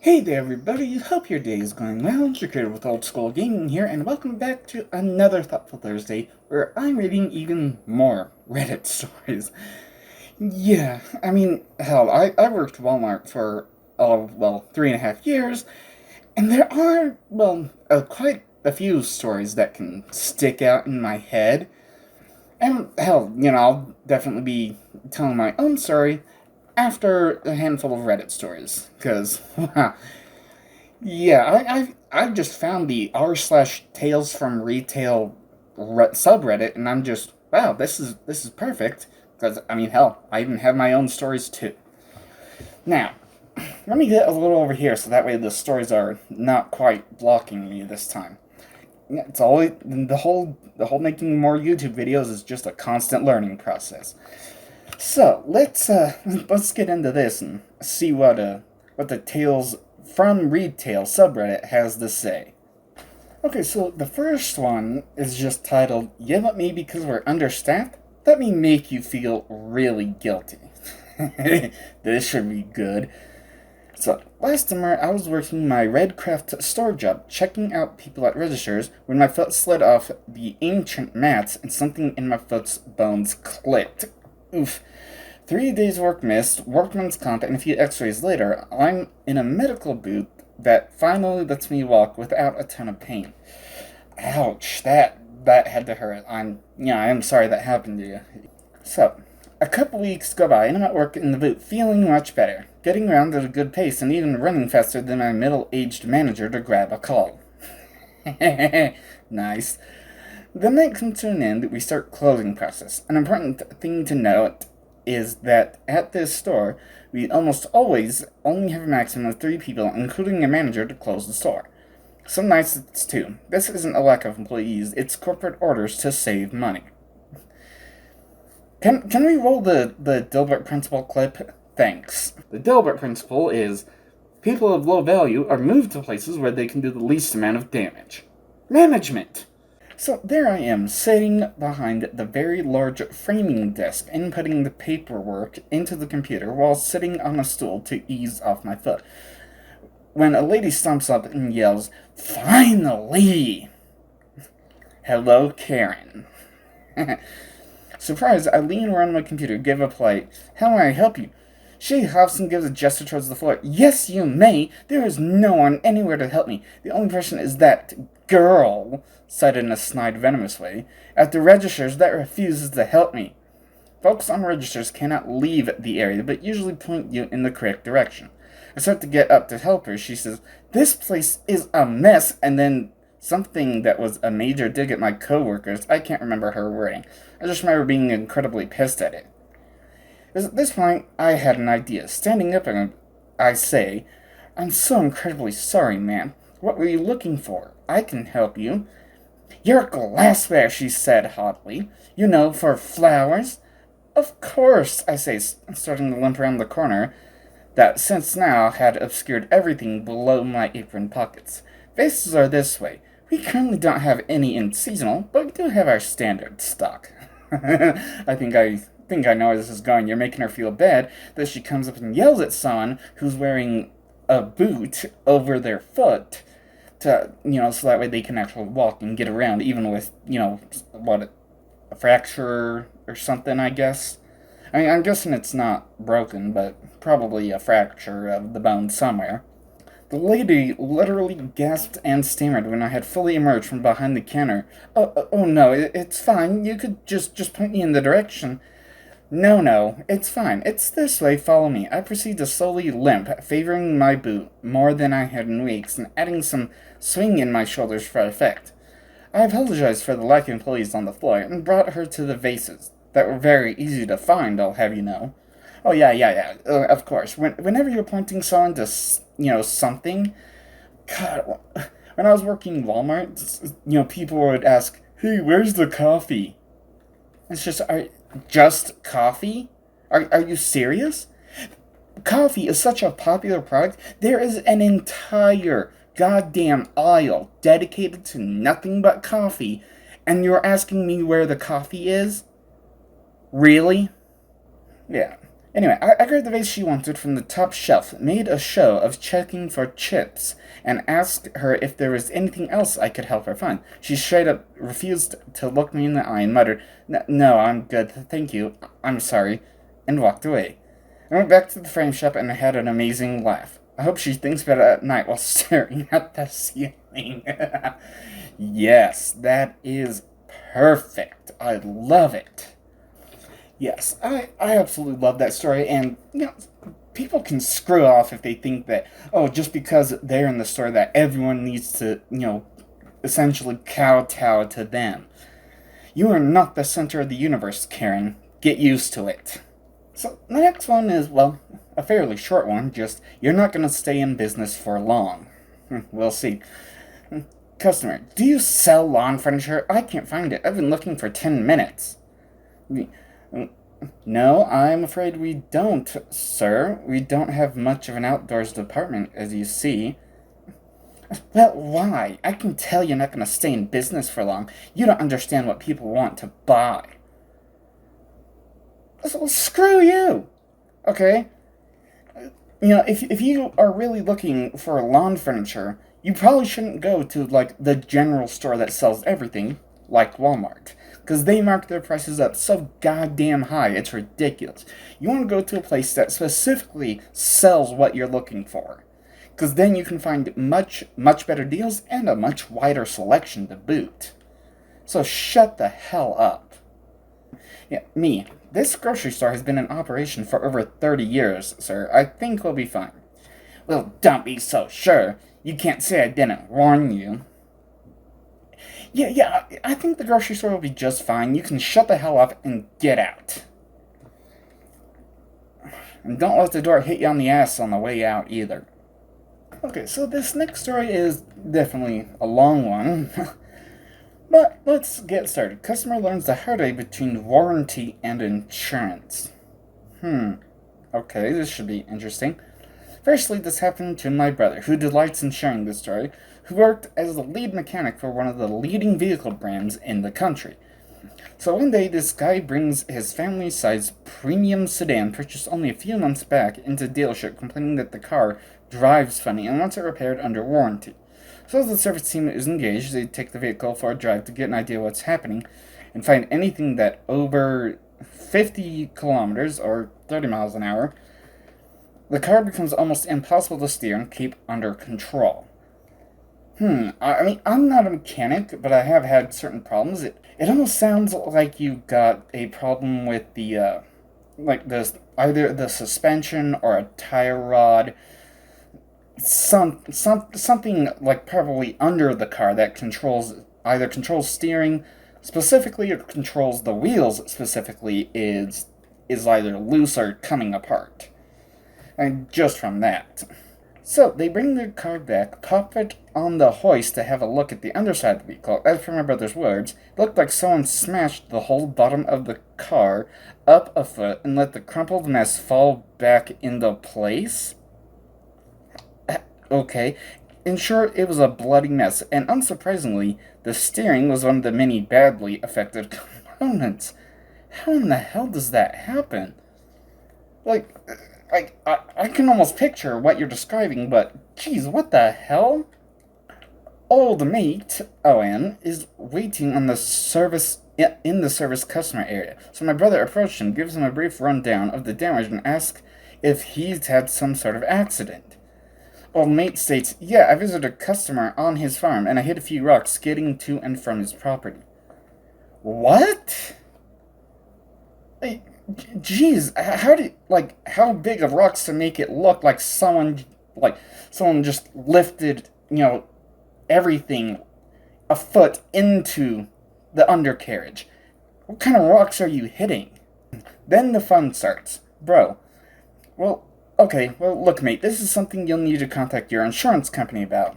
Hey there everybody, hope your day is going well. It's your creator with Old School Gaming here, and welcome back to another Thoughtful Thursday, where I'm reading even more Reddit stories. Yeah, hell, I worked Walmart for, 3.5 years, and there are, quite a few stories that can stick out in my head. And hell, I'll definitely be telling my own story after a handful of Reddit stories, because, yeah, I've just found the r/Tales from Retail subreddit, and I'm just wow, this is perfect because hell, I even have my own stories too. Now, let me get a little over here so that way the stories are not quite blocking me this time. Yeah, it's always the whole making more YouTube videos is just a constant learning process. So let's get into this and see what the Tales from Retail subreddit has to say. Okay, so the first one is just titled "Yell at Me Because We're Understaffed? Let Me Make You Feel Really Guilty." This should be good. So, last summer I was working my Redcraft store job, checking out people at registers, when my foot slid off the ancient mats and something in my foot's bones clicked. Oof. 3 days work missed, workman's comp, and a few x-rays later, I'm in a medical boot that finally lets me walk without a ton of pain. Ouch, that had to hurt. I'm sorry that happened to you. So, a couple weeks go by and I'm at work in the boot, feeling much better, getting around at a good pace and even running faster than my middle-aged manager to grab a call. Nice. The night comes to an end, we start closing process. An important thing to note is that at this store, we almost always only have a maximum of 3 people, including a manager, to close the store. Some nights it's 2. This isn't a lack of employees, it's corporate orders to save money. Can we roll the Dilbert Principle clip? Thanks. The Dilbert Principle is people of low value are moved to places where they can do the least amount of damage. Management! So there I am, sitting behind the very large framing desk, inputting the paperwork into the computer while sitting on a stool to ease off my foot, when a lady stomps up and yells, "Finally!" Hello, Karen. Surprised, I lean around my computer, give a polite, "How may I help you?" She huffs and gives a gesture towards the floor. "Yes, you may. There is no one anywhere to help me. The only person is that girl," said in a snide, venomous way, "at the registers that refuses to help me." Folks on registers cannot leave the area, but usually point you in the correct direction. I start to get up to help her. She says, "This place is a mess," and then something that was a major dig at my coworkers. I can't remember her wording. I just remember being incredibly pissed at it. At this point, I had an idea. Standing up, and I say, "I'm so incredibly sorry, ma'am. What were you looking for? I can help you." "Your glassware," she said hotly. "You know, for flowers." "Of course," I say, starting to limp around the corner that since now had obscured everything below my apron pockets. "Vases are this way. We currently don't have any in seasonal, but we do have our standard stock." I think I know where this is going. You're making her feel bad that she comes up and yells at someone who's wearing a boot over their foot to, so that way they can actually walk and get around, even with, a fracture or something, I guess. I'm guessing it's not broken, but probably a fracture of the bone somewhere. The lady literally gasped and stammered when I had fully emerged from behind the counter. Oh no, it's fine. You could just point me in the direction." No, it's fine. It's this way, follow me." I proceed to slowly limp, favoring my boot more than I had in weeks, and adding some swing in my shoulders for effect. I apologized for the lack of employees on the floor, and brought her to the vases, that were very easy to find, I'll have you know. Oh, yeah, of course. Whenever you're pointing someone to, something, God, when I was working Walmart, people would ask, "Hey, where's the coffee?" It's just coffee? Are you serious? Coffee is such a popular product. There is an entire goddamn aisle dedicated to nothing but coffee, and you're asking me where the coffee is? Really? Yeah. Anyway, I grabbed the vase she wanted from the top shelf, made a show of checking for chips, and asked her if there was anything else I could help her find. She straight up refused to look me in the eye and muttered, No, I'm good, thank you, I'm sorry, and walked away. I went back to the frame shop and I had an amazing laugh. I hope she thinks about it at night while staring at the ceiling. Yes, that is perfect. I love it. Yes, I absolutely love that story, and, people can screw off if they think that, oh, just because they're in the story that everyone needs to, essentially kowtow to them. You are not the center of the universe, Karen. Get used to it. So, the next one is, well, a fairly short one, just, you're not going to stay in business for long. We'll see. Customer, do you sell lawn furniture? I can't find it. I've been looking for 10 minutes. No, I'm afraid we don't, sir. We don't have much of an outdoors department, as you see. Well, why? I can tell you're not going to stay in business for long. You don't understand what people want to buy. Well, screw you! Okay? If you are really looking for lawn furniture, you probably shouldn't go to, the general store that sells everything, like Walmart. Because they mark their prices up so goddamn high, it's ridiculous. You want to go to a place that specifically sells what you're looking for. Because then you can find much, much better deals and a much wider selection to boot. So shut the hell up. Yeah, me. This grocery store has been in operation for over 30 years, sir. I think we'll be fine. Well, don't be so sure. You can't say I didn't warn you. Yeah, I think the grocery store will be just fine. You can shut the hell up and get out. And don't let the door hit you on the ass on the way out either. Okay, so this next story is definitely a long one. But let's get started. Customer learns the hard way between warranty and insurance. Okay, this should be interesting. Firstly, this happened to my brother, who delights in sharing this story, who worked as the lead mechanic for one of the leading vehicle brands in the country. So one day, this guy brings his family-sized premium sedan purchased only a few months back into dealership, complaining that the car drives funny and wants it repaired under warranty. So as the service team is engaged, they take the vehicle for a drive to get an idea of what's happening and find anything that over 50 kilometers or 30 miles an hour, the car becomes almost impossible to steer and keep under control. I mean, I'm not a mechanic, but I have had certain problems. It almost sounds like you got a problem with the, either the suspension or a tire rod, something like probably under the car that either controls steering specifically or controls the wheels specifically is either loose or coming apart. And just from that. So, they bring the car back, pop it on the hoist to have a look at the underside of the vehicle. As per my brother's words, it looked like someone smashed the whole bottom of the car up a foot and let the crumpled mess fall back into place. Okay. In short, it was a bloody mess, and unsurprisingly, the steering was one of the many badly affected components. How in the hell does that happen? I can almost picture what you're describing, but geez, what the hell? Old mate, ON, is waiting on the service in the service customer area. So my brother approached him, gives him a brief rundown of the damage, and asks if he's had some sort of accident. Old mate states, yeah, I visited a customer on his farm, and I hit a few rocks getting to and from his property. What? Jeez, how big of rocks to make it look like someone just lifted, everything a foot into the undercarriage? What kind of rocks are you hitting? Then the fun starts. Bro, look, mate, this is something you'll need to contact your insurance company about.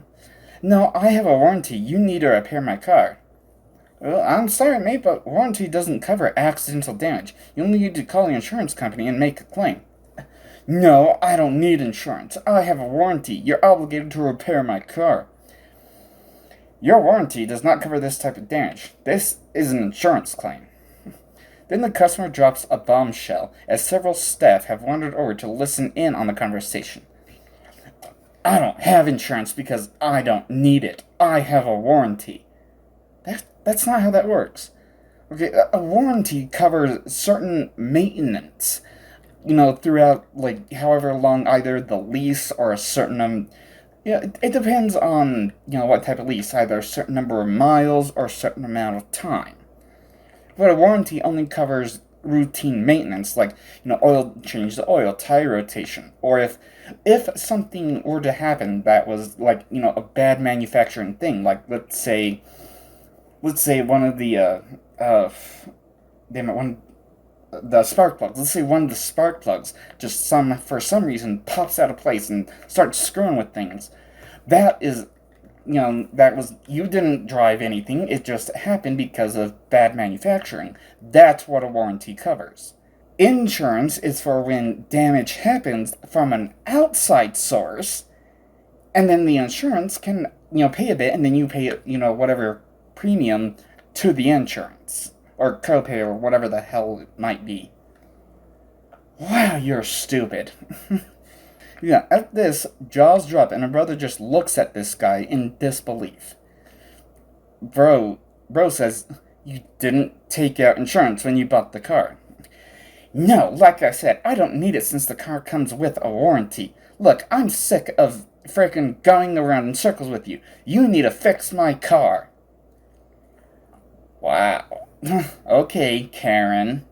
No, I have a warranty. You need to repair my car. Well, I'm sorry, mate, but warranty doesn't cover accidental damage. You'll need to call the insurance company and make a claim. No, I don't need insurance. I have a warranty. You're obligated to repair my car. Your warranty does not cover this type of damage. This is an insurance claim. Then the customer drops a bombshell, as several staff have wandered over to listen in on the conversation. I don't have insurance because I don't need it. I have a warranty. That's not how that works. Okay, a warranty covers certain maintenance, throughout, like, however long either the lease or a certain, it depends on, what type of lease, either a certain number of miles or a certain amount of time. But a warranty only covers routine maintenance, like, oil change the oil, tire rotation, or if something were to happen that was, like, a bad manufacturing thing, like, let's say one of the, damn it, one the spark plugs. Let's say one of the spark plugs just for some reason pops out of place and starts screwing with things. That is, you didn't drive anything. It just happened because of bad manufacturing. That's what a warranty covers. Insurance is for when damage happens from an outside source, and then the insurance can, pay a bit, and then you pay, whatever premium to the insurance, or copay, or whatever the hell it might be. Wow, you're stupid. Yeah, at this, jaws drop, and her brother just looks at this guy in disbelief. Bro says, you didn't take out insurance when you bought the car. No, like I said, I don't need it since the car comes with a warranty. Look, I'm sick of frickin' going around in circles with you. You need to fix my car. Wow. Okay, Karen.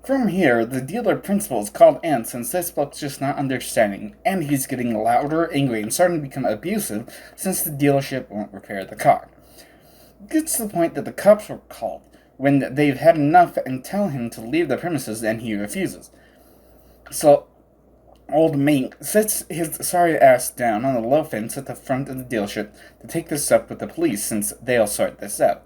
From here, the dealer principal is called in since this bloke's just not understanding, and he's getting louder, angry, and starting to become abusive since the dealership won't repair the car. It gets to the point that the cops were called when they've had enough and tell him to leave the premises, and he refuses. So, old mate sits his sorry ass down on the low fence at the front of the dealership to take this up with the police since they'll sort this out.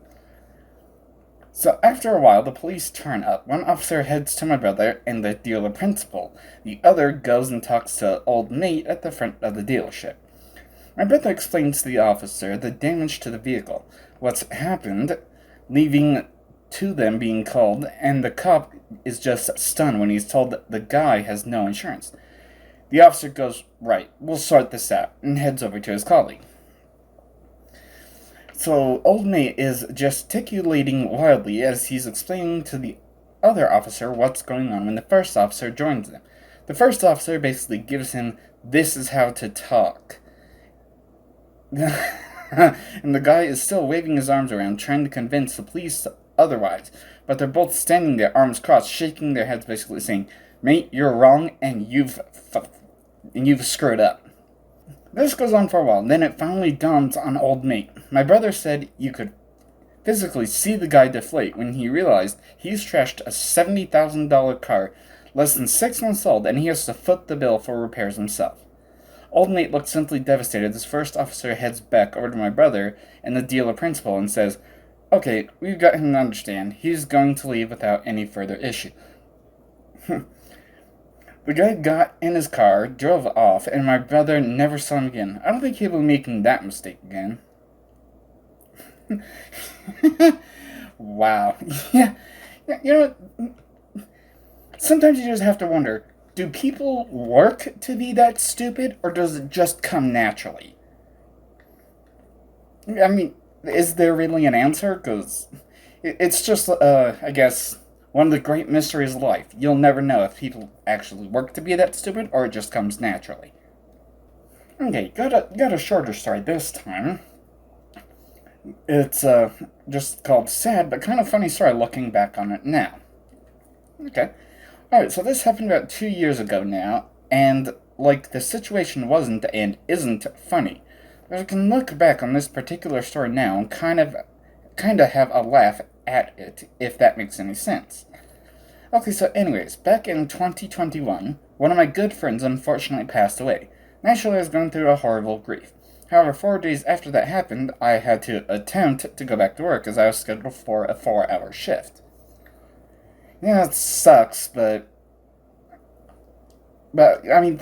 So after a while, the police turn up. One officer heads to my brother and the dealer principal. The other goes and talks to old mate at the front of the dealership. My brother explains to the officer the damage to the vehicle, what's happened, leaving to them being called, and the cop is just stunned when he's told that the guy has no insurance. The officer goes, right, we'll sort this out, and heads over to his colleague. So, old mate is gesticulating wildly as he's explaining to the other officer what's going on when the first officer joins them. The first officer basically gives him, this is how to talk. And the guy is still waving his arms around, trying to convince the police otherwise. But they're both standing there, arms crossed, shaking their heads, basically saying, mate, you're wrong, and you've screwed up. This goes on for a while, then it finally dawns on old mate. My brother said you could physically see the guy deflate when he realized he's trashed a $70,000 car, less than 6 months old, and he has to foot the bill for repairs himself. Old mate looks simply devastated as first officer heads back over to my brother and the dealer principal and says, okay, we've got him to understand. He's going to leave without any further issue. The guy got in his car, drove off, and my brother never saw him again. I don't think he'll be making that mistake again. Wow. Yeah, you know what? Sometimes you just have to wonder, do people work to be that stupid, or does it just come naturally? I mean, is there really an answer? Because it's just, I guess, one of the great mysteries of life. You'll never know if people actually work to be that stupid, or it just comes naturally. Okay, got a shorter story this time. It's, just called Sad, but kind of funny story looking back on it now. Okay. Alright, so this happened about 2 years ago now, and, like, the situation wasn't and isn't funny. But I can look back on this particular story now and kind of have a laugh at it, if that makes any sense. Okay, so anyways, back in 2021, one of my good friends unfortunately passed away. Naturally, I was going through a horrible grief. However, 4 days after that happened, I had to attempt to go back to work as I was scheduled for a 4-hour shift. Yeah, it sucks, but I mean,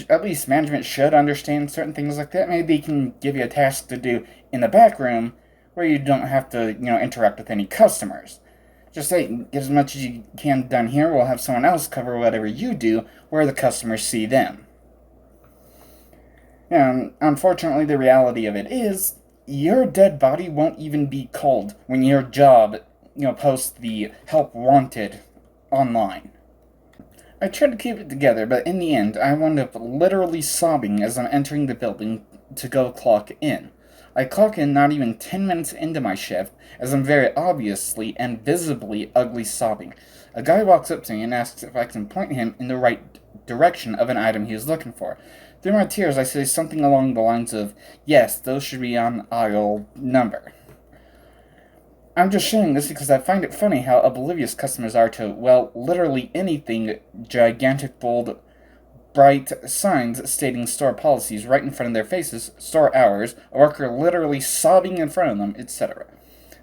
at least management should understand certain things like that. Maybe they can give you a task to do in the back room where you don't have to, interact with any customers. Just say, get as much as you can done here, we'll have someone else cover whatever you do where the customers see them. And unfortunately, the reality of it is, your dead body won't even be cold when your job, posts the help wanted online. I tried to keep it together, but in the end, I wound up literally sobbing as I'm entering the building to go clock in. I clock in not even 10 minutes into my shift, as I'm very obviously and visibly ugly sobbing. A guy walks up to me and asks if I can point him in the right direction of an item he is looking for. Through my tears, I say something along the lines of, yes, those should be on aisle number. I'm just sharing this because I find it funny how oblivious customers are to, well, literally anything gigantic, bold, bright signs stating store policies right in front of their faces, store hours, a worker literally sobbing in front of them, etc.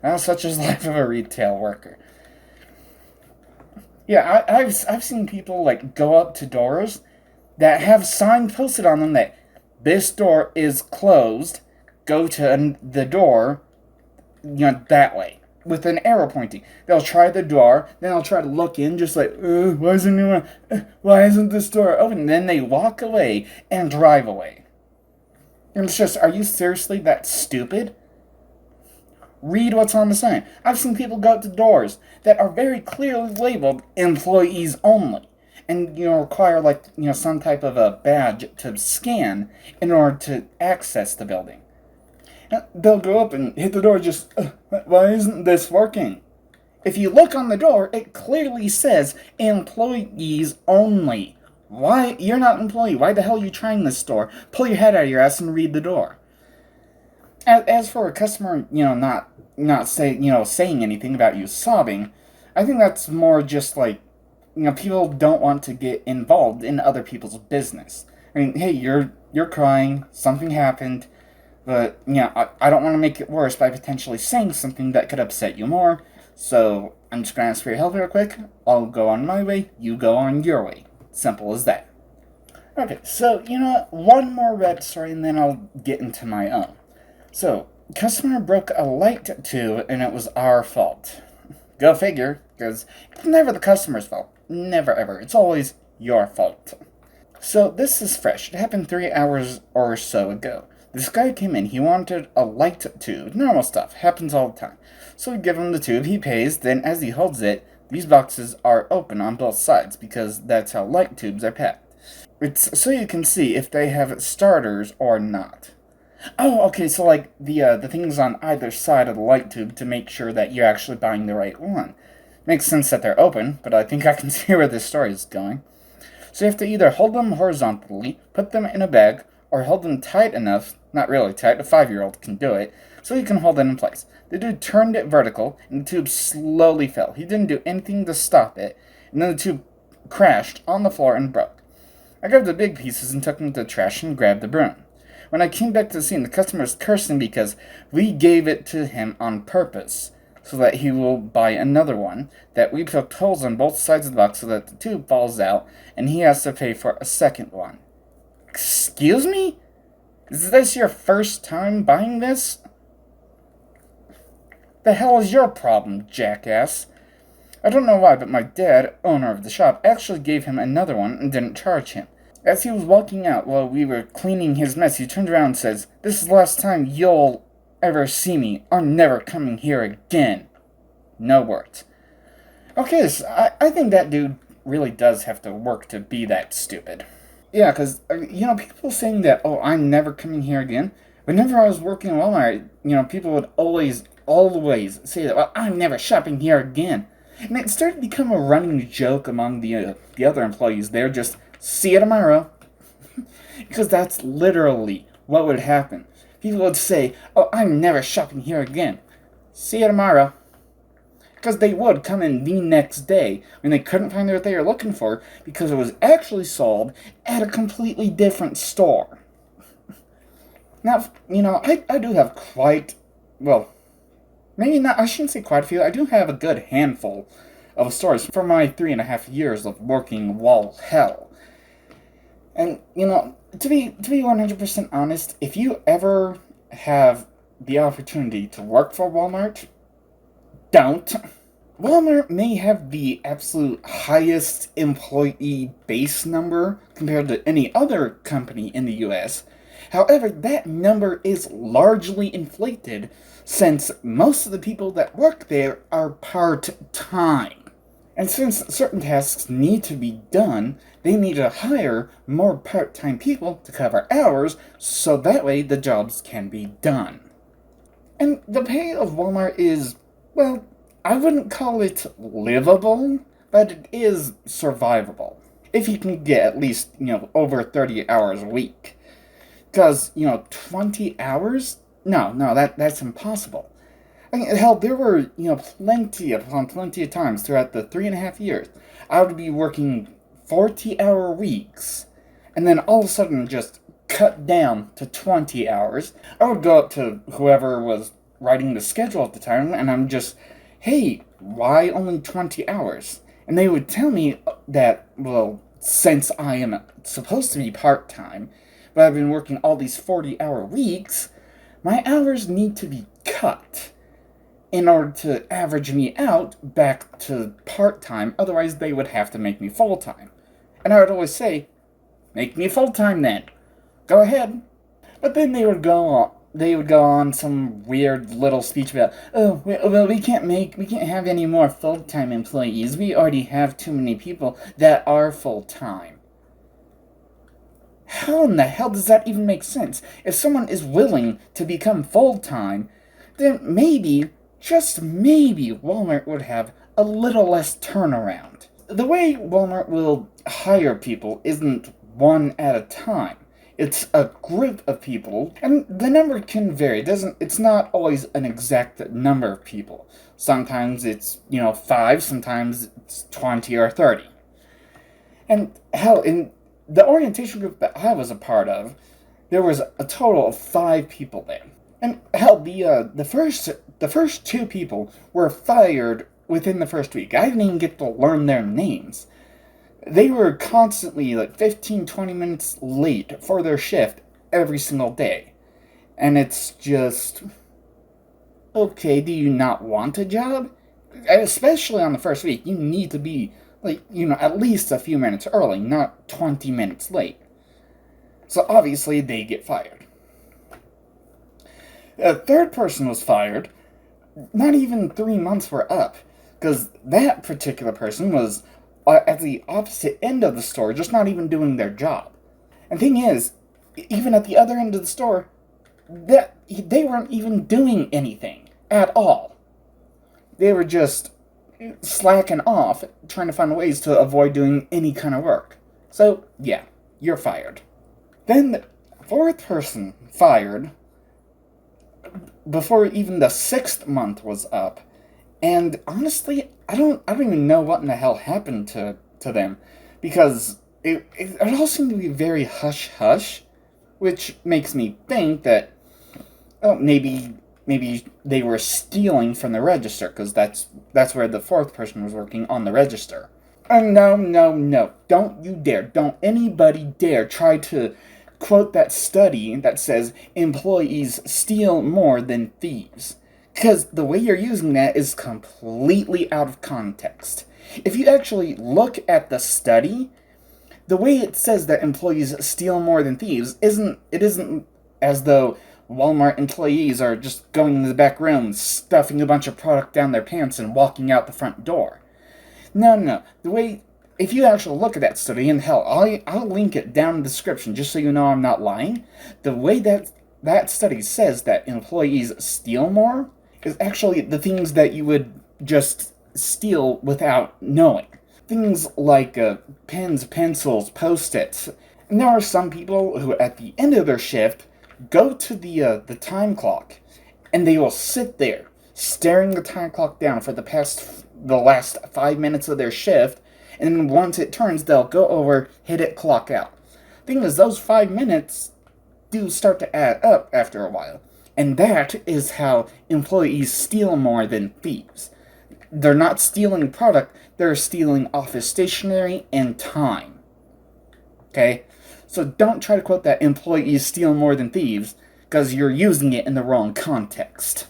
Now, such is life of a retail worker. Yeah, I've seen people go up to doors that have signs posted on them that this door is closed. Go to the door, that way with an arrow pointing. They'll try the door, then they'll try to look in, just like, why isn't this door open? And then they walk away and drive away. And it's just, are you seriously that stupid? Read what's on the sign. I've seen people go up to doors that are very clearly labeled employees only, and require some type of a badge to scan in order to access the building. They'll go up and hit the door, just, why isn't this working? If you look on the door, it clearly says employees only. Why? You're not an employee. Why the hell are you trying this store? Pull your head out of your ass and read the door. As for a customer, not saying anything about you sobbing, I think that's more just people don't want to get involved in other people's business. I mean, hey, you're crying, something happened, but, I don't want to make it worse by potentially saying something that could upset you more, so I'm just going to ask for your help real quick. I'll go on my way, you go on your way. Simple as that. Okay, so, one more red story and then I'll get into my own. So, customer broke a light tube and it was our fault. Go figure, because it's never the customer's fault. Never ever. It's always your fault. So, this is fresh. It happened 3 hours or so ago. This guy came in, he wanted a light tube. Normal stuff, happens all the time. So we give him the tube, he pays, then as he holds it, these boxes are open on both sides, because that's how light tubes are packed. It's so you can see if they have starters or not. Oh, okay, so the things on either side of the light tube to make sure that you're actually buying the right one. Makes sense that they're open, but I think I can see where this story is going. So you have to either hold them horizontally, put them in a bag, or hold them tight enough, not really tight, a 5-year-old can do it, so you can hold it in place. The dude turned it vertical, and the tube slowly fell. He didn't do anything to stop it, and then the tube crashed on the floor and broke. I grabbed the big pieces and took them to the trash and grabbed the broom. When I came back to the scene, the customer was cursing because we gave it to him on purpose, so that he will buy another one, that we poked holes on both sides of the box so that the tube falls out, and he has to pay for a second one. Excuse me? Is this your first time buying this? The hell is your problem, jackass? I don't know why, but my dad, owner of the shop, actually gave him another one and didn't charge him. As he was walking out while we were cleaning his mess, he turned around and says, "This is the last time you'll ever see me. I'm never coming here again." No words. Okay, so I think that dude really does have to work to be that stupid. Yeah, because, people saying that, oh, I'm never coming here again. Whenever I was working in Walmart, people would always say that, well, I'm never shopping here again. And it started to become a running joke among the other employees. They're just, see you tomorrow. Because that's literally what would happen. People would say, oh, I'm never shopping here again. See you tomorrow. Because they would come in the next day when they couldn't find what they were looking for because it was actually sold at a completely different store. Now, I do have maybe not, I shouldn't say quite a few. I do have a good handful of stores from my 3.5 years of working wall hell. And, to be 100% honest, if you ever have the opportunity to work for Walmart, don't. Walmart may have the absolute highest employee base number compared to any other company in the US. However, that number is largely inflated since most of the people that work there are part-time. And since certain tasks need to be done, they need to hire more part-time people to cover hours so that way the jobs can be done. And the pay of Walmart is, well, I wouldn't call it livable, but it is survivable. If you can get at least, over 30 hours a week. Because, 20 hours? No, that's impossible. I mean, hell, there were, plenty upon plenty of times throughout the 3.5 years. I would be working 40-hour weeks, and then all of a sudden just cut down to 20 hours. I would go up to whoever was writing the schedule at the time, and I'm just, hey, why only 20 hours? And they would tell me that, well, since I am supposed to be part-time, but I've been working all these 40-hour weeks, my hours need to be cut in order to average me out back to part-time, otherwise they would have to make me full-time. And I would always say, make me full-time then. Go ahead. But then they would go on some weird little speech about, oh, well, we can't have any more full-time employees. We already have too many people that are full-time. How in the hell does that even make sense? If someone is willing to become full-time, then maybe, just maybe, Walmart would have a little less turnaround. The way Walmart will hire people isn't one at a time. It's a group of people, and the number can vary. It's not always an exact number of people. Sometimes it's, 5, sometimes it's 20 or 30. And hell, in the orientation group that I was a part of, there was a total of 5 people there. And hell, the first 2 people were fired within the first week. I didn't even get to learn their names. They were constantly 15-20 minutes late for their shift every single day. And it's just, okay, do you not want a job? Especially on the first week, you need to be, at least a few minutes early, not 20 minutes late. So obviously they get fired. A third person was fired. Not even 3 months were up, because that particular person was at the opposite end of the store, just not even doing their job. And thing is, even at the other end of the store, they weren't even doing anything at all. They were just slacking off, trying to find ways to avoid doing any kind of work. So, yeah, you're fired. Then the 4th person fired before even the 6th month was up. And honestly, I don't even know what in the hell happened to them, because it all seemed to be very hush-hush, which makes me think that, oh, maybe they were stealing from the register, because that's where the 4th person was working, on the register. No, don't you dare, don't anybody dare try to quote that study that says employees steal more than thieves. Because the way you're using that is completely out of context. If you actually look at the study, the way it says that employees steal more than thieves isn't as though Walmart employees are just going in the back room, stuffing a bunch of product down their pants and walking out the front door. No. If you actually look at that study, and hell, I'll link it down in the description just so you know I'm not lying, the way that study says that employees steal more is actually the things that you would just steal without knowing. Things like pens, pencils, Post-its. And there are some people who, at the end of their shift, go to the time clock, and they will sit there, staring the time clock down for the last 5 minutes of their shift, and then once it turns, they'll go over, hit it, clock out. Thing is, those 5 minutes do start to add up after a while. And that is how employees steal more than thieves. They're not stealing product, they're stealing office stationery and time. Okay? So don't try to quote that employees steal more than thieves, because you're using it in the wrong context.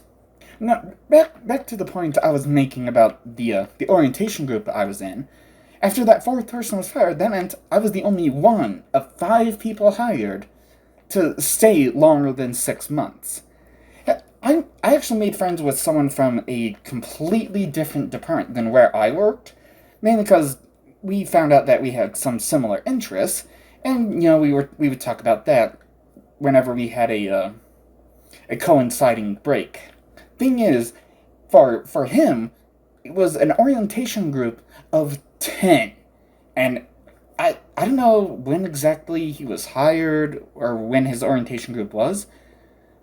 Now, back to the point I was making about the orientation group I was in. After that fourth person was fired, that meant I was the only one of 5 people hired to stay longer than 6 months. I actually made friends with someone from a completely different department than where I worked, mainly because we found out that we had some similar interests, and we would talk about that whenever we had a coinciding break. Thing is, for him, it was an orientation group of 10, and I don't know when exactly he was hired or when his orientation group was,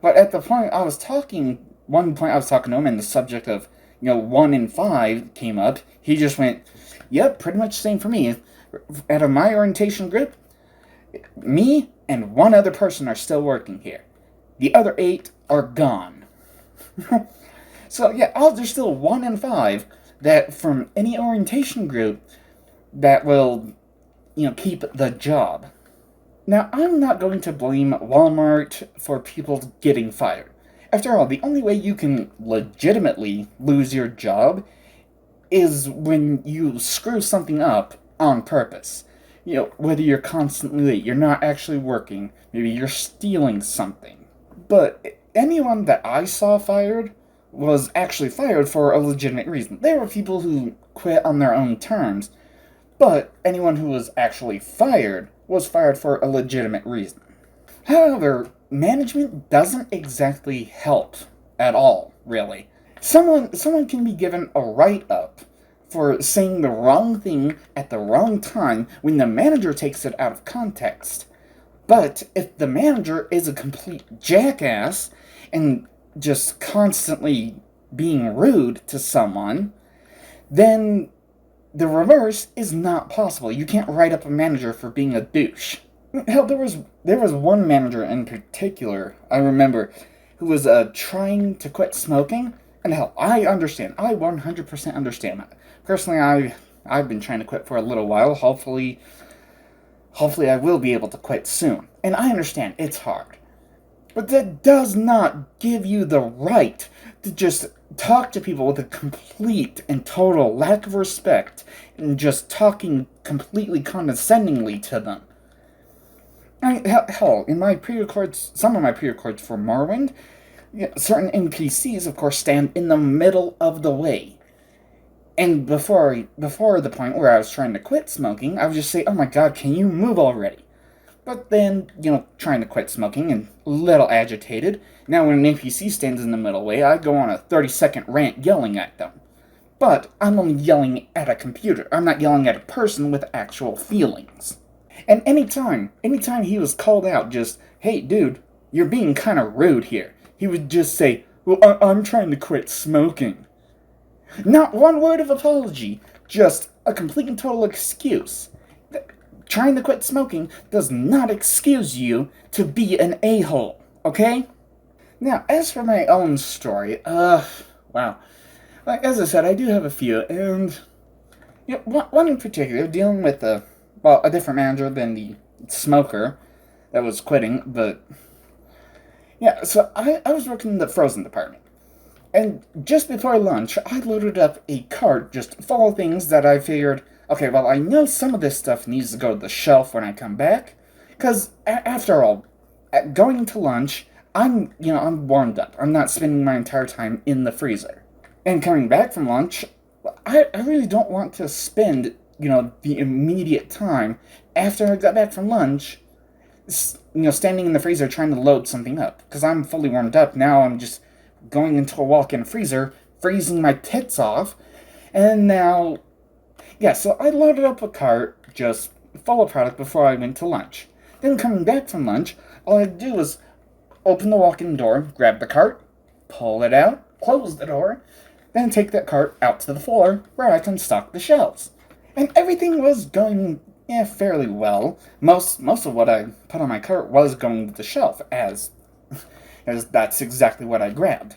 but at the point I was talking, one point I was talking to him, and the subject of 1 in 5 came up. He just went, "Yep, pretty much same for me. Out of my orientation group, me and 1 other person are still working here. The other 8 are gone." So yeah, there's still 1 in 5 that from any orientation group that will, keep the job. Now, I'm not going to blame Walmart for people getting fired. After all, the only way you can legitimately lose your job is when you screw something up on purpose. Whether you're constantly late, you're not actually working, maybe you're stealing something. But anyone that I saw fired was actually fired for a legitimate reason. There were people who quit on their own terms, but anyone who was actually fired was fired for a legitimate reason. However, management doesn't exactly help at all, really. Someone can be given a write-up for saying the wrong thing at the wrong time when the manager takes it out of context. But if the manager is a complete jackass and just constantly being rude to someone, then the reverse is not possible. You can't write up a manager for being a douche. Hell, there was one manager in particular, I remember, who was trying to quit smoking, and hell, I understand. I 100% understand that. Personally, I've been trying to quit for a little while. Hopefully I will be able to quit soon. And I understand, it's hard. But that does not give you the right to just talk to people with a complete and total lack of respect and just talking completely condescendingly to them. Hell, in my pre-records, some of my pre-records for Morrowind, certain NPCs, of course, stand in the middle of the way. And before the point where I was trying to quit smoking, I would just say, "Oh my god, can you move already?" But then, trying to quit smoking and a little agitated, now when an NPC stands in the middle way, I go on a 30-second rant yelling at them. But I'm only yelling at a computer. I'm not yelling at a person with actual feelings. And anytime he was called out, just, "Hey, dude, you're being kind of rude here," he would just say, "Well, I'm trying to quit smoking." Not one word of apology, just a complete and total excuse. Trying to quit smoking does not excuse you to be an a-hole, okay? Now, as for my own story, wow. Like, as I said, I do have a few, and one in particular, dealing with a different manager than the smoker that was quitting, but yeah, so I was working in the frozen department. And just before lunch, I loaded up a cart just full of things that I figured, okay, well, I know some of this stuff needs to go to the shelf when I come back, because after all, going to lunch, I'm warmed up. I'm not spending my entire time in the freezer. And coming back from lunch, I really don't want to spend, the immediate time after I got back from lunch, standing in the freezer trying to load something up, because I'm fully warmed up. Now I'm just going into a walk-in freezer, freezing my tits off, and now, yeah, so I loaded up a cart just full of product before I went to lunch. Then coming back from lunch, all I had to do was open the walk-in door, grab the cart, pull it out, close the door, then take that cart out to the floor where I can stock the shelves. And everything was going, fairly well. Most of what I put on my cart was going to the shelf, as that's exactly what I grabbed.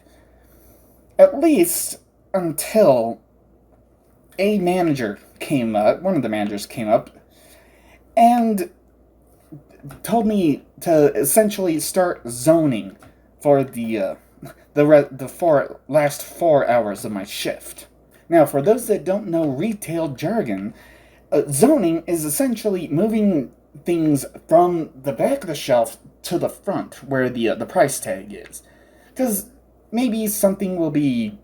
At least until a manager came up, one of the managers came up, and told me to essentially start zoning for the last 4 hours of my shift. Now, for those that don't know retail jargon, zoning is essentially moving things from the back of the shelf to the front, where the price tag is. Because maybe something will be,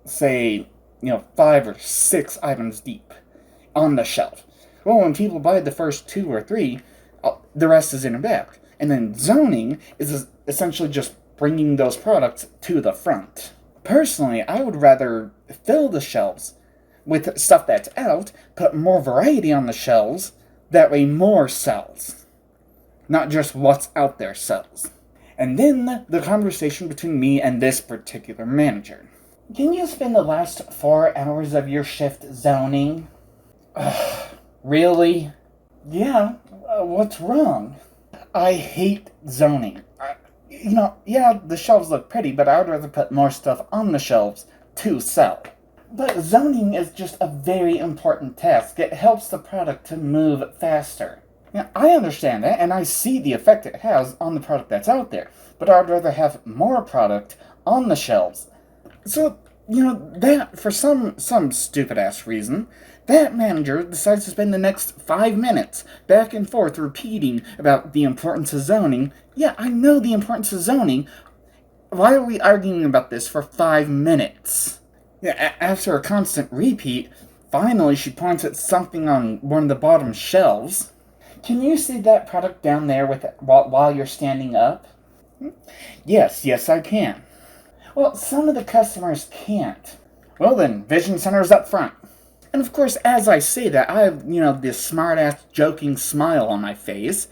say, 5 or 6 items deep on the shelf. Well, when people buy the first 2 or 3, the rest is in the back. And then zoning is essentially just bringing those products to the front. Personally, I would rather fill the shelves with stuff that's out, put more variety on the shelves, that way more sells. Not just what's out there sells. And then the conversation between me and this particular manager. Can you spend the last 4 hours of your shift zoning? Really? Yeah, what's wrong? I hate zoning. Yeah, the shelves look pretty, but I would rather put more stuff on the shelves to sell. But zoning is just a very important task. It helps the product to move faster. Now, I understand that, and I see the effect it has on the product that's out there, but I'd rather have more product on the shelves. So, that, for some stupid-ass reason, that manager decides to spend the next 5 minutes back and forth repeating about the importance of zoning. Yeah, I know the importance of zoning. Why are we arguing about this for 5 minutes? Yeah, after a constant repeat, finally she points at something on one of the bottom shelves. Can you see that product down there while you're standing up? Yes, I can. Well, some of the customers can't. Well then, Vision Center's up front. And of course, as I say that, I have, this smart-ass joking smile on my face.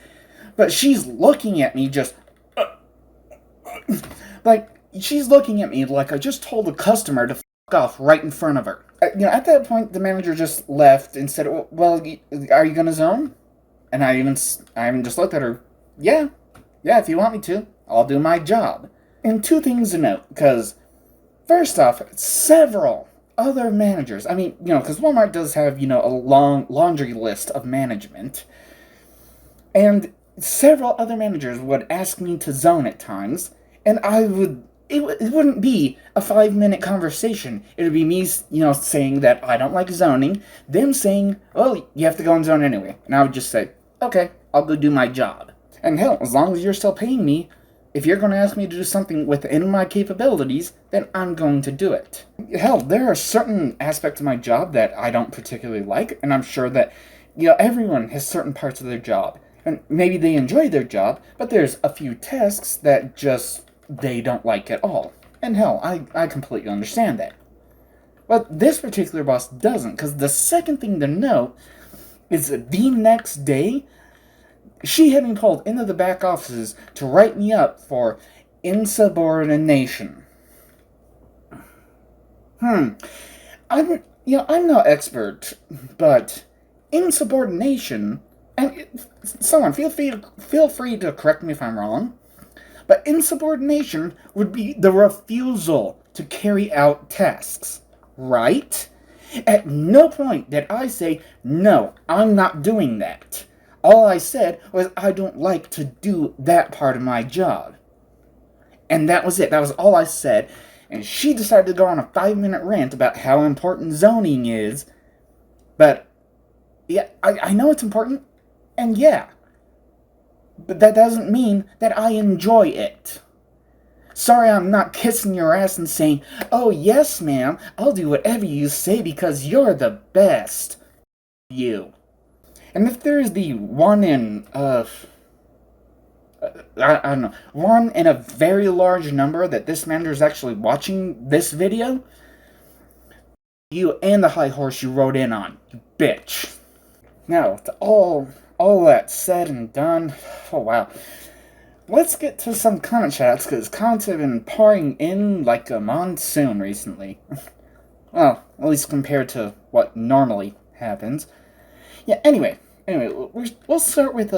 But she's looking at me just... she's looking at me like I just told a customer to f*** off right in front of her. At that point, the manager just left and said, well, are you gonna zone? And I even just looked at her. Yeah, if you want me to, I'll do my job. And 2 things to note, because first off, several other managers, because Walmart does have, a long laundry list of management, and several other managers would ask me to zone at times, and it wouldn't be a 5-minute conversation. It would be me, saying that I don't like zoning, them saying, well, you have to go and zone anyway. And I would just say, okay, I'll go do my job. And hell, as long as you're still paying me, if you're going to ask me to do something within my capabilities, then I'm going to do it. Hell, there are certain aspects of my job that I don't particularly like, and I'm sure that, everyone has certain parts of their job. And maybe they enjoy their job, but there's a few tasks that they don't like at all. And hell, I completely understand that. But this particular boss doesn't, because the second thing to note is that the next day, she had been called into the back offices to write me up for insubordination. I'm no expert, but insubordination, and someone feel free to correct me if I'm wrong, but insubordination would be the refusal to carry out tasks, right? At no point did I say, no, I'm not doing that. All I said was I don't like to do that part of my job. And that was it. That was all I said. And she decided to go on a 5-minute rant about how important zoning is. But, yeah, I know it's important. And yeah. But that doesn't mean that I enjoy it. Sorry I'm not kissing your ass and saying, oh yes ma'am, I'll do whatever you say because you're the best. You. And if there's the one in, I don't know, one in a very large number that this manager is actually watching this video, you and the high horse you rode in on, you bitch. Now, with all that said and done, oh wow, let's get to some comment shoutouts, because comments have been pouring in like a monsoon recently. Well, at least compared to what normally happens. Yeah, anyway, we'll start with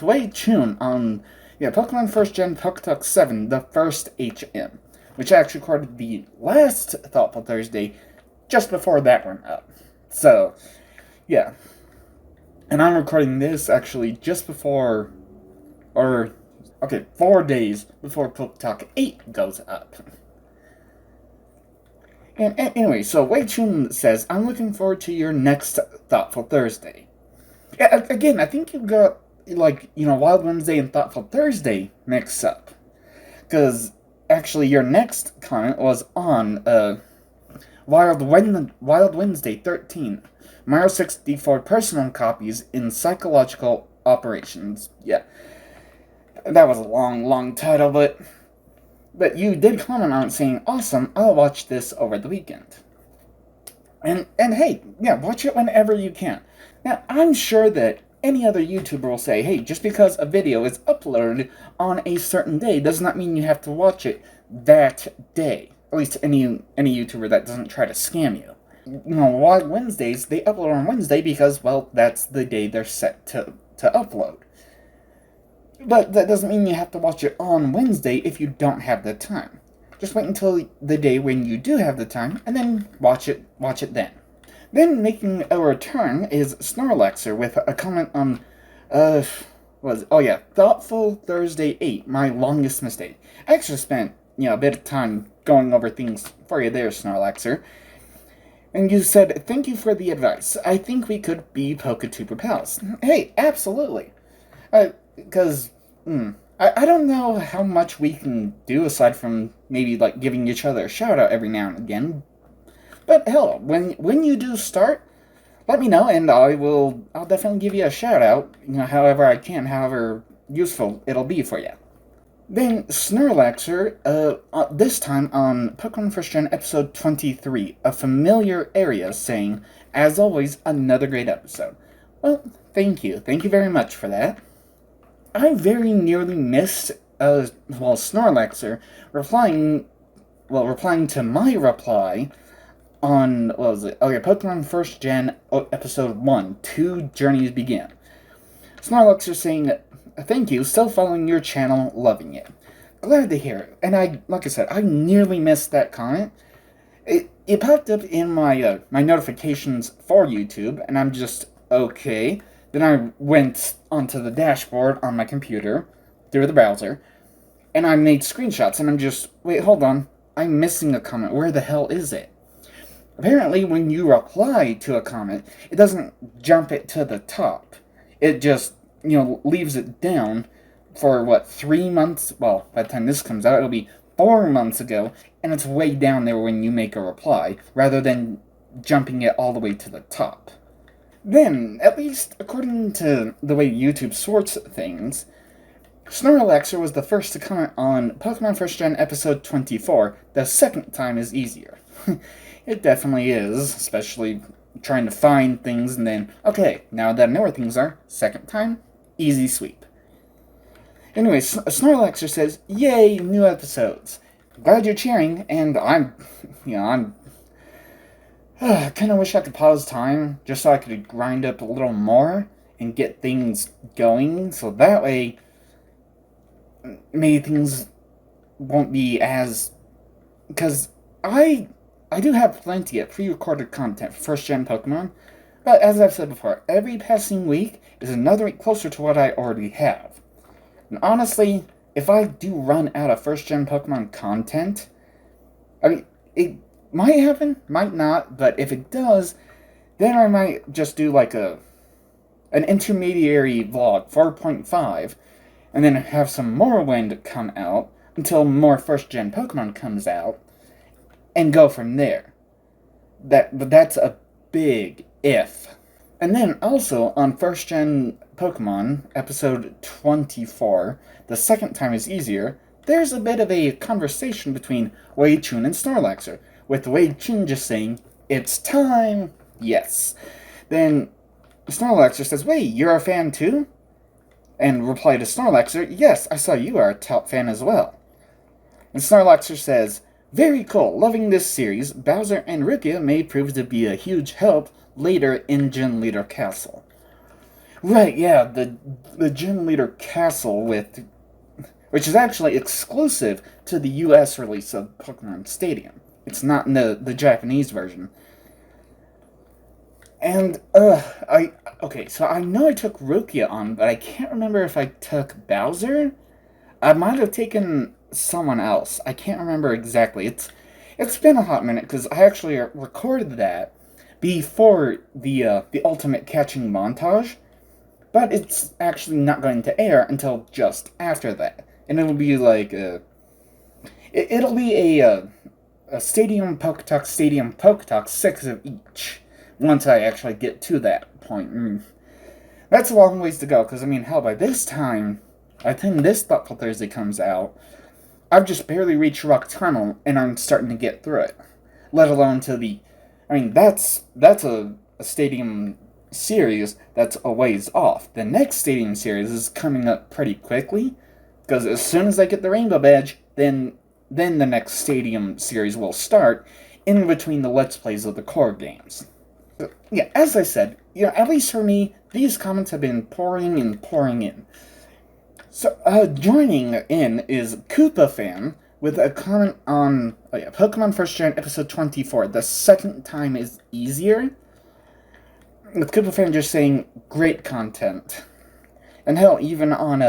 Wei Chun on Pokemon First Gen PokeTalk 7, the first HM, which I actually recorded the last Thoughtful Thursday just before that went up. So, yeah. And I'm recording this actually just before, or Okay, 4 days before PokeTalk 8 goes up. And anyway, so Wei Chun says, I'm looking forward to your next Thoughtful Thursday. Again, I think you got, Wild Wednesday and Thoughtful Thursday mixed up. Because, actually, your next comment was on, Wild Wednesday 13. Mario 64 personal copies in psychological operations. Yeah. That was a long title, but you did comment on it saying, awesome, I'll watch this over the weekend. And hey, yeah, watch it whenever you can. Now, I'm sure that any other YouTuber will say, hey, just because a video is uploaded on a certain day does not mean you have to watch it that day. At least any YouTuber that doesn't try to scam you. Why Wednesdays, they upload on Wednesday because, well, that's the day they're set to upload. But that doesn't mean you have to watch it on Wednesday if you don't have the time. Just wait until the day when you do have the time, and then watch it then. Then making a return is Snorlaxer with a comment on, Thoughtful Thursday 8, my longest mistake. I actually spent, a bit of time going over things for you there, Snorlaxer. And you said, thank you for the advice. I think we could be PokeTuber pals. Hey, absolutely. Because, I don't know how much we can do aside from maybe, giving each other a shout-out every now and again. But, hell, when you do start, let me know, and I'll definitely give you a shout-out, however I can, however useful it'll be for you. Then, Snorlaxer, this time on Pokemon First Gen episode 23, A Familiar Area, saying, as always, another great episode. Well, thank you. Thank you very much for that. I very nearly missed, Snorlaxer replying to my reply on, Pokemon First Gen episode 1, Two Journeys Begin. Snorlaxer saying, thank you, still following your channel, loving it. Glad to hear it. And like I said, I nearly missed that comment. It popped up in my notifications for YouTube, and I'm just, okay. Then I went onto the dashboard on my computer, through the browser, and I made screenshots, and I'm just, wait, hold on, I'm missing a comment, where the hell is it? Apparently, when you reply to a comment, it doesn't jump it to the top. It just, leaves it down for, 3 months? Well, by the time this comes out, it'll be 4 months ago, and it's way down there when you make a reply, rather than jumping it all the way to the top. Then, at least according to the way YouTube sorts things, Snorlaxer was the first to comment on Pokemon First Gen episode 24, the second time is easier. It definitely is, especially trying to find things and then, okay, now that I know where things are, second time, easy sweep. Anyway, Snorlaxer says, yay, new episodes. Glad you're cheering, and I'm kind of wish I could pause time just so I could grind up a little more and get things going, so that way maybe things won't be as... Because I do have plenty of pre-recorded content for First Gen Pokemon, but as I've said before, every passing week is another week closer to what I already have. And honestly, if I do run out of First Gen Pokemon content, it might happen, might not, but if it does, then I might just do an intermediary vlog 4.5, and then have some Morrowind come out until more First Gen Pokemon comes out, and go from there. But that's a big if. And then also on First Gen Pokemon, episode 24, the second time is easier, there's a bit of a conversation between Wei Chun and Snorlaxer, with Wei Chun just saying, it's time, yes. Then Snorlaxer says, wait, you're a fan too? And reply to Snorlaxer, yes, I saw you are a top fan as well. And Snorlaxer says, very cool, loving this series. Bowser and Rukia may prove to be a huge help later in Gym Leader Castle. Right, yeah, the Gym Leader Castle which is actually exclusive to the US release of Pokemon Stadium. It's not in the Japanese version. And, okay, so I know I took Rukia on, but I can't remember if I took Bowser. I might have taken someone else. I can't remember exactly. It's been a hot minute because I actually recorded that before the ultimate catching montage, but it's actually not going to air until just after that, and it'll be like it'll be a Stadium PokeTalk 6 of each once I actually get to that point. That's a long ways to go, because, I mean, hell, by this time, I think this Thoughtful Thursday comes out, I've just barely reached Rock Tunnel, and I'm starting to get through it. Let alone to the... I mean, that's a Stadium series that's a ways off. The next Stadium series is coming up pretty quickly, because as soon as I get the Rainbow Badge, then the next Stadium series will start, in between the Let's Plays of the core games. Yeah, as I said, at least for me, these comments have been pouring and pouring in. So, joining in is Koopa Fan with a comment on Pokemon First Gen Episode 24. The second time is easier. With Koopa Fan just saying, great content. And hell, even on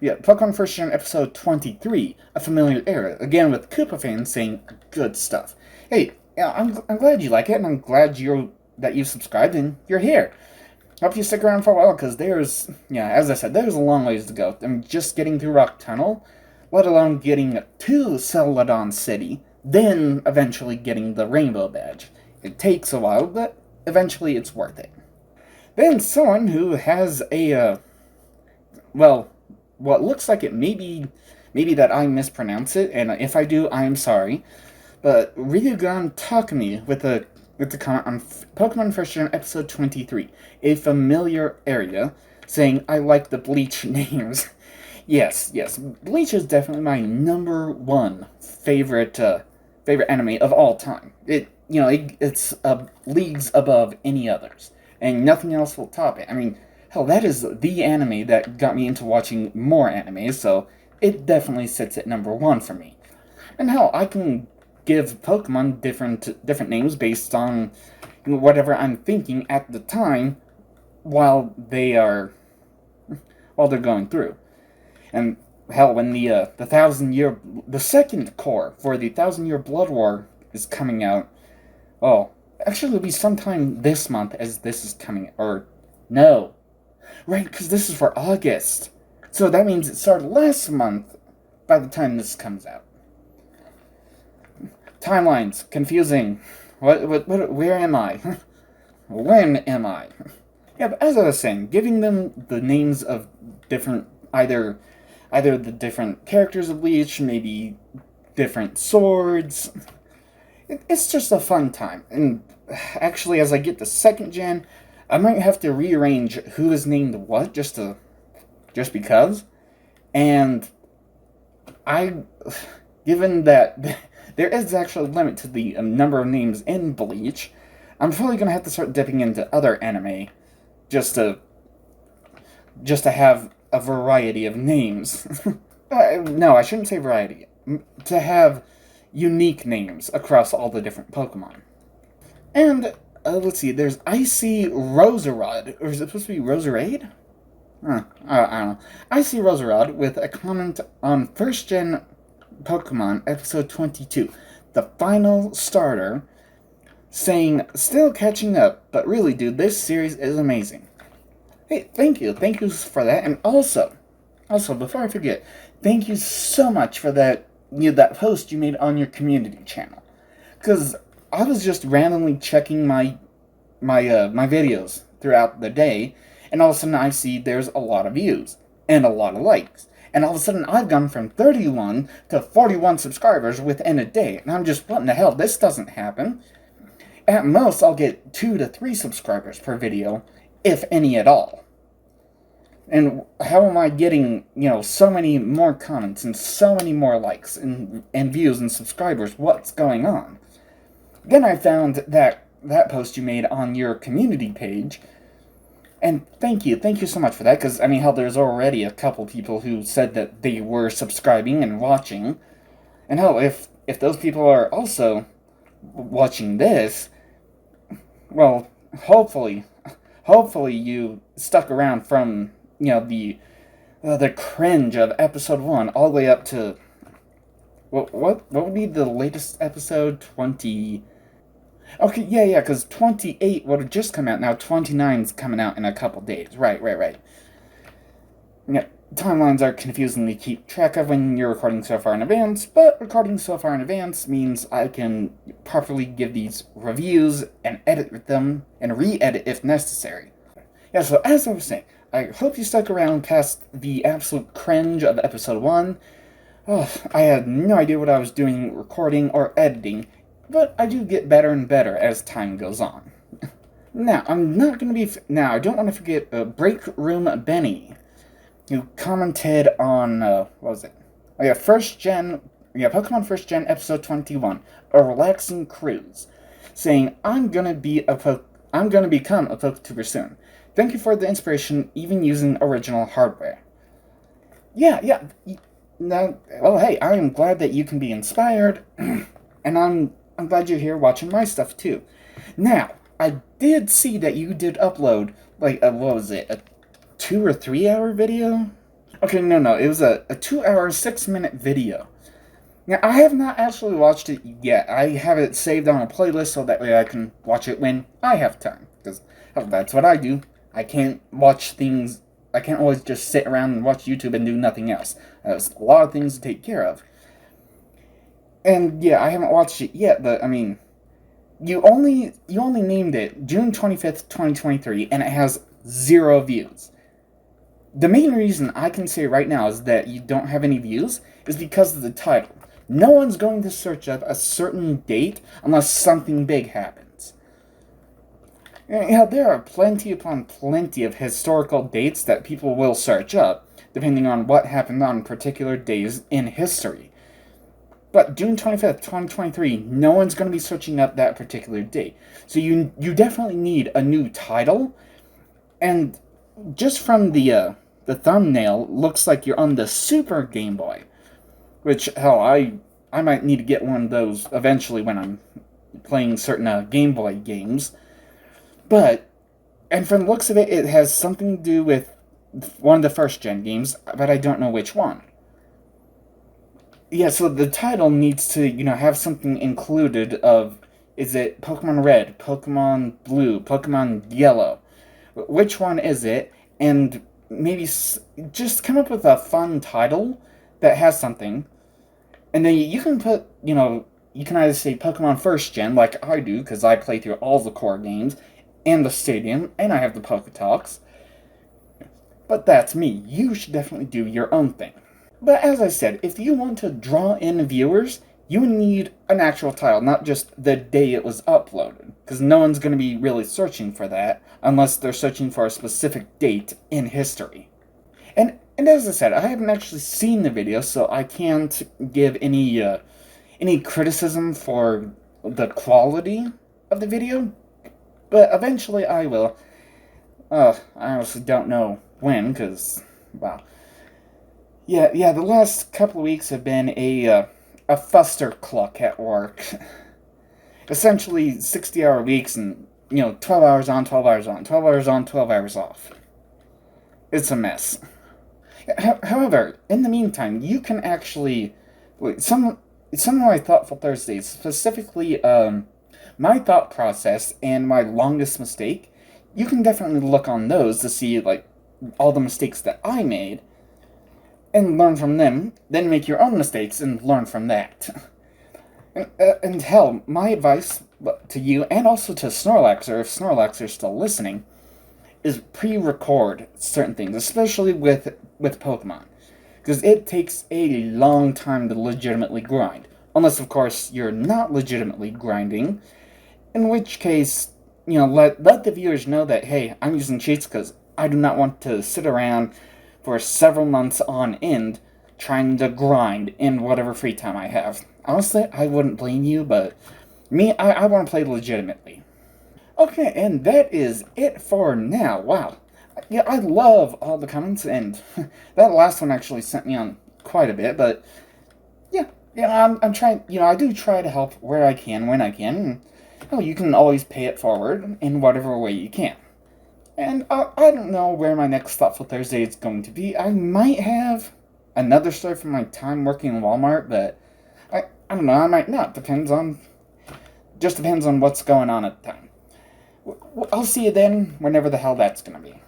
Pokemon First Gen Episode 23, A Familiar Era. Again, with Koopa Fan saying, good stuff. Hey, I'm glad you like it, and I'm glad that you subscribed and you're here. Hope you stick around for a while, because there's, as I said, there's a long ways to go. I'm just getting through Rock Tunnel, let alone getting to Celadon City, then eventually getting the Rainbow Badge. It takes a while, but eventually it's worth it. Then someone who has what looks like it maybe that I mispronounce it, and if I do, I'm sorry. But Ryugan Takumi with the comment on Pokemon First Gen Episode 23, A Familiar Area, saying, I like the Bleach names. yes, Bleach is definitely my number one favorite anime of all time. It's leagues above any others, and nothing else will top it. I mean, hell, that is the anime that got me into watching more anime, so it definitely sits at number one for me. And hell, I can give Pokemon different names based on whatever I'm thinking at the time while they're going through. And hell, when the second core for the 1,000-Year Blood War is coming out, actually it'll be sometime this month as this is coming, or no, right, because this is for August, so that means it started last month by the time this comes out. Timelines, confusing. Where am I? When am I? Yeah, but as I was saying, giving them the names of different, either the different characters of Bleach, maybe different swords. It's just a fun time. And actually, as I get to second gen, I might have to rearrange who is named what, just because. And given that there is actually a limit to the number of names in Bleach, I'm probably going to have to start dipping into other anime just to have a variety of names. No, I shouldn't say variety. To have unique names across all the different Pokemon. And, let's see, there's Icy Roserod, or is it supposed to be Roserade? I don't know. Icy Roserod with a comment on First Gen Pokemon Episode 22, the final starter, saying, still catching up, but really, dude, this series is amazing. Hey, thank you for that, and also, before I forget, thank you so much for that post you made on your community channel, because I was just randomly checking my videos throughout the day, and all of a sudden I see there's a lot of views, and a lot of likes. And all of a sudden, I've gone from 31 to 41 subscribers within a day. And I'm just, what in the hell? This doesn't happen. At most, I'll get 2 to 3 subscribers per video, if any at all. And how am I getting, so many more comments and so many more likes and views and subscribers? What's going on? Then I found that post you made on your community page. And thank you so much for that, because, I mean, hell, there's already a couple people who said that they were subscribing and watching. And hell, if those people are also watching this, well, hopefully you stuck around from, the the cringe of episode 1 all the way up to what would be the latest episode? 20. Okay, yeah, because 28 would have just come out. Now 29's coming out in a couple days. Right. Yeah, timelines are confusing to keep track of when you're recording so far in advance, but recording so far in advance means I can properly give these reviews and edit them and re-edit if necessary. Yeah, so as I was saying, I hope you stuck around past the absolute cringe of episode 1. Oh, I had no idea what I was doing recording or editing, but I do get better and better as time goes on. Now, I don't want to forget Break Room Benny, who commented on, what was it? Oh yeah, Pokemon First Gen Episode 21, A Relaxing Cruise, saying, I'm gonna become a PokeTuber soon. Thank you for the inspiration, even using original hardware. Yeah. Now, well, hey, I am glad that you can be inspired, and I'm glad you're here watching my stuff too. Now, I did see that you did upload, what was it, a 2 or 3 hour video? Okay, no, it was a 2 hour, 6-minute video. Now, I have not actually watched it yet. I have it saved on a playlist so that way I can watch it when I have time, because that's what I do. I can't always just sit around and watch YouTube and do nothing else. There's a lot of things to take care of. And yeah, I haven't watched it yet, but I mean, you only named it June 25th, 2023, and it has 0 views. The main reason I can say right now is that you don't have any views is because of the title. No one's going to search up a certain date unless something big happens. Yeah, there are plenty upon plenty of historical dates that people will search up, depending on what happened on particular days in history. But June 25th, 2023, no one's going to be searching up that particular date. So you definitely need a new title, and just from the thumbnail, looks like you're on the Super Game Boy. Which, hell, I might need to get one of those eventually when I'm playing certain Game Boy games. And from the looks of it, it has something to do with one of the first gen games, but I don't know which one. Yeah, so the title needs to, have something included of, is it Pokemon Red, Pokemon Blue, Pokemon Yellow? Which one is it? And maybe just come up with a fun title that has something. And then you can put, you can either say Pokemon First Gen, like I do, because I play through all the core games, and the Stadium, and I have the PokeTalks. But that's me. You should definitely do your own thing. But as I said, if you want to draw in viewers, you need an actual title, not just the day it was uploaded. Because no one's going to be really searching for that, unless they're searching for a specific date in history. And as I said, I haven't actually seen the video, so I can't give any criticism for the quality of the video. But eventually I will. I honestly don't know when, because, wow. Yeah, the last couple of weeks have been a fustercluck at work. Essentially 60-hour weeks and, 12 hours on, 12 hours on, 12 hours on, 12 hours off. It's a mess. However, in the meantime, you can actually, some of my Thoughtful Thursdays, specifically, my thought process and my longest mistake, you can definitely look on those to see, all the mistakes that I made, and learn from them, then make your own mistakes and learn from that. And hell, my advice to you, and also to Snorlaxer, if Snorlaxer's still listening, is pre-record certain things, especially with Pokemon. Because it takes a long time to legitimately grind. Unless, of course, you're not legitimately grinding, in which case, let the viewers know that, hey, I'm using cheats because I do not want to sit around for several months on end trying to grind in whatever free time I have. Honestly, I wouldn't blame you, but me, I want to play legitimately. Okay, and that is it for now. Wow. Yeah, I love all the comments, and that last one actually sent me on quite a bit, but yeah, I'm trying, I do try to help where I can, when I can, and you can always pay it forward in whatever way you can. And I don't know where my next Thoughtful Thursday is going to be. I might have another story from my time working in Walmart, but I don't know, I might not. Just depends on what's going on at the time. I'll see you then, whenever the hell that's gonna be.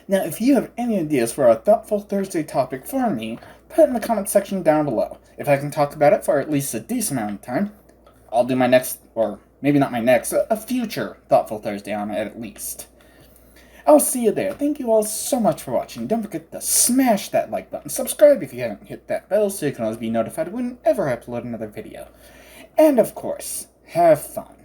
Now, if you have any ideas for a Thoughtful Thursday topic for me, put it in the comment section down below. If I can talk about it for at least a decent amount of time, I'll do my next, or maybe not my next, a future Thoughtful Thursday on it at least. I'll see you there. Thank you all so much for watching. Don't forget to smash that like button. Subscribe if you haven't hit that bell so you can always be notified whenever I upload another video. And of course, have fun.